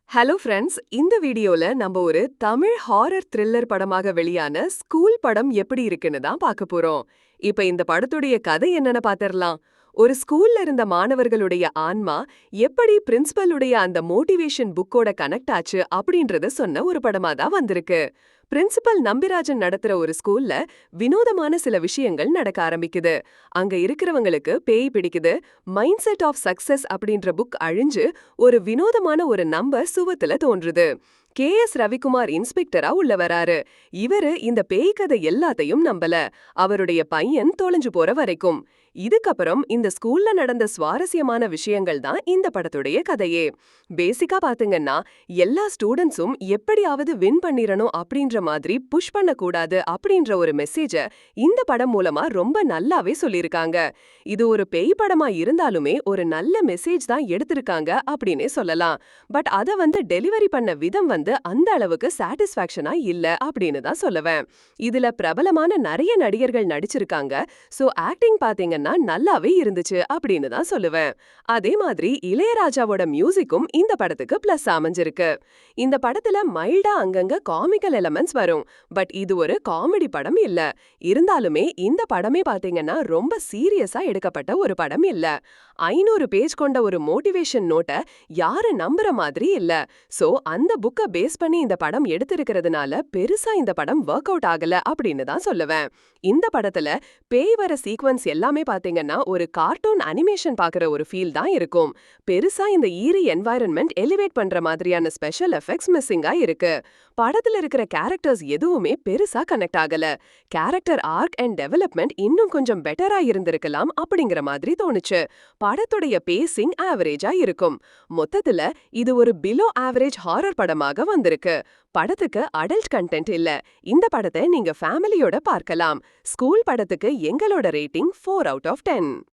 Hello friends, இந்த வீடியோல நம்ம ஒரு தமிழ் ஹாரர் த்ரில்லர் படமாக வெளியான ஸ்கூல் படம் எப்படி இருக்குன்னு தான் பார்க்க போறோம். இப்ப இந்த படத்துடைய கதை என்னன்னு பாத்திரலாம். ஒரு ஸ்கூல்ல இருந்த மாணவர்களுடைய ஆன்மா எப்படி பிரின்சிபலுடைய அந்த மோட்டிவேஷன் புக்கோட கனெக்ட் ஆச்சு அப்படின்றத சொன்ன ஒரு படமா தான் வந்திருக்கு. பிரின்சிபல் நம்பிராஜன் நடத்துற ஒரு ஸ்கூல்ல வினோதமான சில விஷயங்கள் நடக்க ஆரம்பிக்குது. அங்க இருக்கிறவங்களுக்கு பேய் பிடிக்குது. மைண்ட் செட் ஆஃப் சக்சஸ் அப்படின்ற புக் அழிஞ்சு ஒரு வினோதமான ஒரு நம்பர் சுவத்துல தோன்றுது. கே.எஸ். ரவிக்குமார் இன்ஸ்பெக்டரா உள்ள வராரு. இவரு இந்த பேய் கதை எல்லாத்தையும் நம்பல. அவருடைய பையன் தொலைஞ்சு போற வரைக்கும். இதுக்கப்புறம் இந்த ஸ்கூல்ல நடந்த சுவாரஸ்யமான விஷயங்கள் தான் இந்த படத்துடைய கதையே. பேசிக்கா பாத்தீங்கன்னா, எல்லா ஸ்டூடெண்ட்ஸும் எப்படியாவது வின் பண்ணிரணும் அப்படின்ற மாதிரி புஷ் பண்ணக்கூடாது அப்படின்ற ஒரு மெசேஜ இந்த படம் மூலமா ரொம்ப நல்லாவே சொல்லியிருக்காங்க. இது ஒரு பேய் படமா இருந்தாலுமே ஒரு நல்ல மெசேஜ் தான் எடுத்திருக்காங்க அப்படின்னே சொல்லலாம். பட் அத டெலிவரி பண்ண விதம் அந்த அளவுக்கு சாட்டிஸ்ஃபேக்ஷனா இல்ல அப்படின்னு தான் சொல்லுவேன். இதுல பிரபலமான நிறைய நடிகர்கள் நடிச்சிருக்காங்க. சோ ஆக்டிங் பாத்தீங்கன்னா நல்லாவே இருந்துச்சு அப்படின்னு தான் சொல்லுவேன். அதே மாதிரி இளையராஜாவோட மியூசிக்கும் இந்த படத்துக்கு பிளஸ் அமைஞ்சிருக்கு. இந்த படத்துல மைல்டா அங்கங்க காமிக்கல் எலமெண்ட்ஸ் வரும். பட் இது ஒரு காமெடி படம் இல்ல. இருந்தாலுமே இந்த படமே பாத்தீங்கன்னா ரொம்ப சீரியஸா எடுக்கப்பட்ட ஒரு படம் இல்ல. 500 பேஜ் கொண்ட ஒரு மோட்டிவேஷன் நோட்ட யாரு நம்புற மாதிரி இல்ல. சோ அந்த புக்க பேஸ் பண்ணி இந்த படம் எடுத்திருக்கிறதுனால பெருசா இந்த படம் ஒர்க் அவுட் ஆகல அப்படின்னு தான் சொல்லுவேன். இந்த படத்துல பேய் வர சீக்வன்ஸ் எல்லாமே பாத்தீங்கன்னா ஒரு கார்ட்டூன் அனிமேஷன் பாக்குற ஒரு ஃபீல் தான் இருக்கும். பெருசா இந்த ஈரி என்வாயரன்மெண்ட் எலிவேட் பண்ற மாதிரியான ஸ்பெஷல் எஃபெக்ட்ஸ் மிஸ்ஸிங்கா இருக்கு. படத்துல இருக்கிற கேரக்டர்ஸ் எதுவுமே பெருசா கனெக்ட் ஆகல. கேரக்டர் ஆர்க் அண்ட் டெவலப்மெண்ட் இன்னும் கொஞ்சம் பெட்டரா இருந்திருக்கலாம் அப்படிங்கிற மாதிரி தோணுச்சு. படத்துடைய பேசிங் ஆவரேஜா இருக்கும். மொத்தத்துல இது ஒரு பிலோ ஆவரேஜ் ஹாரர் படமாக வந்திருக்கு. படத்துக்கு அடல்ட் கண்டென்ட் இல்ல. இந்த படத்தை நீங்க ஃபேமிலியோட பார்க்கலாம். ஸ்கூல் படத்துக்கு எங்களோட ரேட்டிங் 4 out of 10.